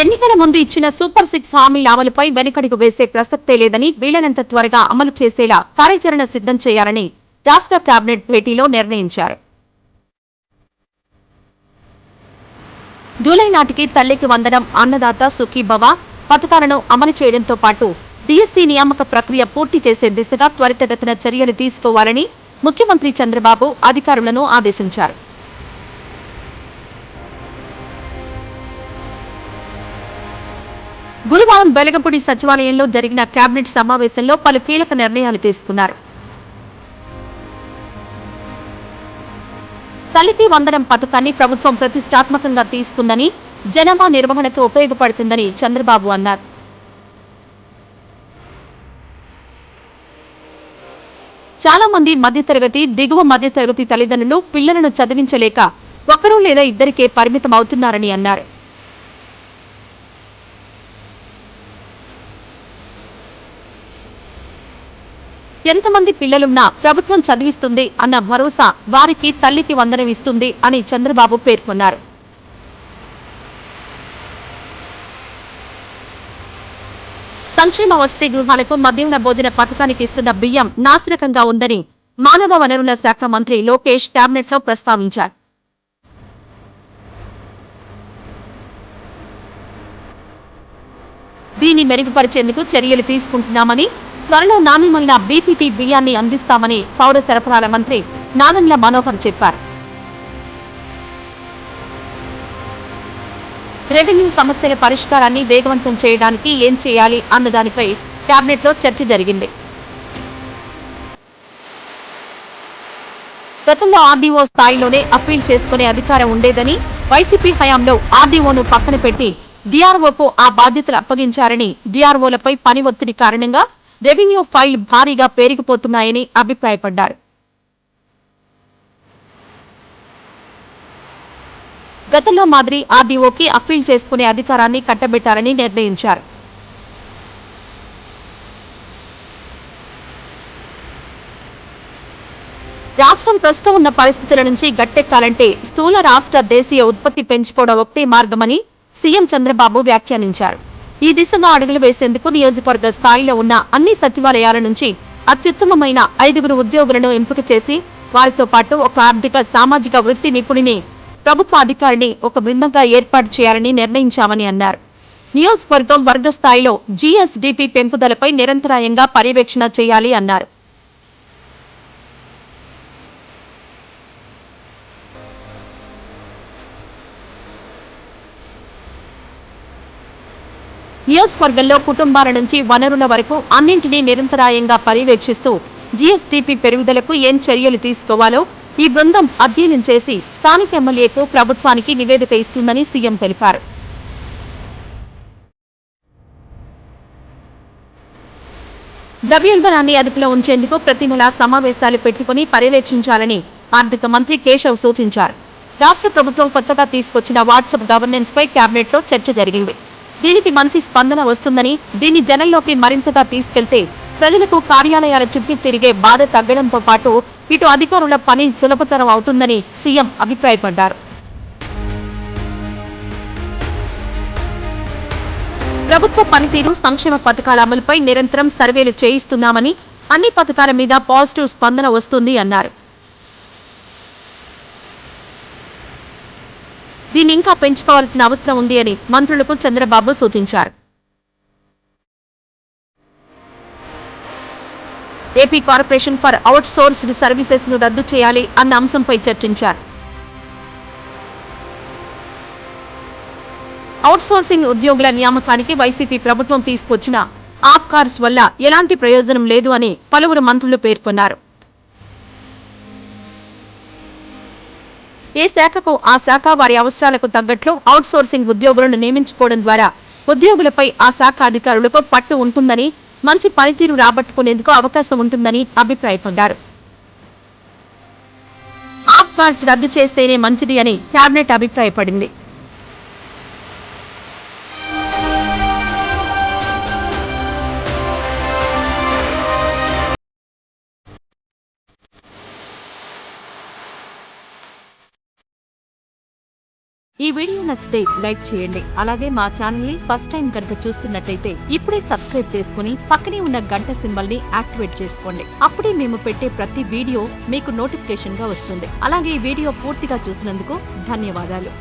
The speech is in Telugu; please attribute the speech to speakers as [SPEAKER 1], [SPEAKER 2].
[SPEAKER 1] ఎన్నికల ముందు ఇచ్చిన సూపర్ 6 హామీల అమలుపై వెనుకడుగు వేసే ప్రసక్తే లేదని వీలైనంత త్వరగా అమలు చేసేలా కార్యాచరణ సిద్ధం చేయాలని రాష్ట్ర కేబినెట్ భేటీలో నిర్ణయించారు. జూలై నాటికి తల్లికి వందనం, అన్నదాత సుఖీభవ పథకాలను అమలు చేయడంతో పాటు డిఎస్సి నియామక ప్రక్రియ పూర్తి చేసే దిశగా త్వరితగతిన చర్యలు తీసుకోవాలని ముఖ్యమంత్రి చంద్రబాబు అధికారులను ఆదేశించారు. గురువారం వెలగపూడి సచివాలయంలో జరిగిన కేబినెట్ సమావేశంలో పలు కీలక నిర్ణయాలు తీసుకున్నారు. తల్లికి వందనం పథకాన్ని ప్రభుత్వం ప్రతిష్టాత్మకంగా తీసుకుందని, జనాభా నిర్వహణకు ఉపయోగపడుతుందని చంద్రబాబు అన్నారు. చాలా మంది మధ్యతరగతి, దిగువ మధ్యతరగతి తల్లిదండ్రులు పిల్లలను చదివించలేక ఒకరు లేదా ఇద్దరికే పరిమితం అవుతున్నారని అన్నారు. ఎంతమంది పిల్లలున్నా ప్రభుత్వం చదివిస్తుంది అన్న భరోసా వారికి తల్లికి వందనం ఇస్తుంది అని చంద్రబాబు పేర్కొన్నారు. సంక్షేమ వసతి గృహాలకు మధ్యాహ్న భోజన పథకానికి ఇస్తున్న బియ్యం నాసిరకంగా ఉందని మానవ వనరుల శాఖ మంత్రి లోకేష్ కేబినెట్లో ప్రస్తావించారు. దీన్ని మెరుగుపరిచేందుకు చర్యలు తీసుకుంటున్నామని, త్వరలో నాణ్యమైన బీపీటీ బియ్యాన్ని అందిస్తామని పౌర సరఫరాల మంత్రి నాదెండ్ల మనోహర్ చెప్పారు. రెవెన్యూ సమస్యల పరిష్కారాన్ని వేగవంతం చేయడానికి ఏం చేయాలి అన్నదానిపై కేబినెట్లో చర్చ జరిగింది. గతంలో ఆర్డీఓ స్థాయిలోనే అప్పీల్ చేసుకునే అధికారం ఉండేదని, వైసీపీ హయాంలో ఆర్డీఓను పక్కన పెట్టి డిఆర్ఓకు ఆ బాధ్యతలు అప్పగించారని, డిఆర్ఓలపై పని ఒత్తిడి కారణంగా రెవెన్యూ ఫైల్ భారీగా పేరుకుపోతున్నాయని అభిప్రాయపడ్డారు. గతంలో మాదిరి ఆర్డీఓకి అప్పీల్ చేసుకునే అధికారాన్ని కట్టబెట్టాలని నిర్ణయించారు. రాష్ట్రం ప్రస్తుతం ఉన్న పరిస్థితుల నుంచి గట్టెక్కాలంటే స్థూల రాష్ట్ర దేశీయ ఉత్పత్తి పెంచుకోవడం ఒకటే మార్గమని సీఎం చంద్రబాబు వ్యాఖ్యానించారు. ఈ దిశగా అడుగులు వేసేందుకు నియోజకవర్గ స్థాయిలో ఉన్న అన్ని సచివాలయాల నుంచి అత్యుత్తమమైన 5 ఉద్యోగులను ఎంపిక చేసి వారితో పాటు ఒక ఆర్థిక సామాజిక వృత్తి నిపుణుని, ప్రభుత్వ అధికారిని ఒక బృందంగా ఏర్పాటు చేయాలని నిర్ణయించామని అన్నారు. నియోజకవర్గం వర్గ స్థాయిలో జీఎస్డీపీ పెంపుదలపై నిరంతరాయంగా పర్యవేక్షణ చేయాలి అన్నారు. నియోజకవర్గంలో కుటుంబాల నుంచి వనరుల వరకు అన్నింటినీ నిరంతరాయంగా పర్యవేక్షిస్తూ జీఎస్డీపీ పెరుగుదలకు ఏం చర్యలు తీసుకోవాలో ఈ బృందం అధ్యయనం చేసి స్థానిక ఎమ్మెల్యేకు, ప్రభుత్వానికి నివేదిక ఇస్తుందని సీఎం తెలిపారు. ద్రవ్యోల్బణాన్ని అదుపులో ఉంచేందుకు ప్రతి నెలా సమావేశాలు పెట్టుకుని పర్యవేక్షించాలని ఆర్థిక మంత్రి కేశవ్ సూచించారు. రాష్ట్ర ప్రభుత్వం కొత్తగా తీసుకొచ్చిన వాట్సాప్ గవర్నెన్స్ పై కేబినెట్లో చర్చ జరిగింది. దీనికి మంచి స్పందన వస్తుందని, దీన్ని జనంలోకి మరింతగా తీసుకెళ్తే ప్రజలకు కార్యాలయాల చుట్టూ తిరిగే బాధ తగ్గడంతో పాటు ఇటు అధికారుల పని సులభతరం అవుతుందని సీఎం అభిప్రాయపడ్డారు. ప్రభుత్వ పనితీరు, సంక్షేమ పథకాల అమలుపై నిరంతరం సర్వేలు చేయిస్తున్నామని, అన్ని పథకాల మీద పాజిటివ్ స్పందన వస్తుంది అన్నారు. దీన్ని ఇంకా పెంచుకోవాల్సిన అవసరం ఉంది అని మంత్రులకు చంద్రబాబు సూచించారు. AP corporation for out sourced services ను రద్దు చేయాలి అన్న అంశంపై చర్చించారు. అవుట్ సోర్సింగ్ ఉద్యోగుల నియామకానికి వైసీపీ ప్రభుత్వం తీసుకొచ్చిన ఆప్కార్స్ వల్ల ఎలాంటి ప్రయోజనం లేదు అని పలువురు మంత్రులు పేర్కొన్నారు. ఏ శాఖకు ఆ శాఖ వారి అవసరాలకు తగ్గట్లు అవుట్ సోర్సింగ్ ఉద్యోగులను నియమించుకోవడం ద్వారా ఉద్యోగులపై ఆ శాఖ అధికారులకు పట్టు ఉంటుందని, మంచి పనితీరు రాబట్టుకునేందుకు అవకాశం ఉంటుందని అభిప్రాయపడ్డారు. ఆప్కార్స్ రద్దు చేస్తేనే మంచిది అని కేబినెట్ అభిప్రాయపడింది. ఈ వీడియో నచ్చితే లైక్ చేయండి. అలాగే మా ఛానల్ ని ఫస్ట్ టైం కనుక చూస్తున్నట్టయితే ఇప్పుడే సబ్స్క్రైబ్ చేసుకుని పక్కనే ఉన్న గంట సింబల్ ని యాక్టివేట్ చేసుకోండి. అప్పుడే మేము పెట్టే ప్రతి వీడియో మీకు నోటిఫికేషన్ గా వస్తుంది. అలాగే ఈ వీడియో పూర్తిగా చూసినందుకు ధన్యవాదాలు.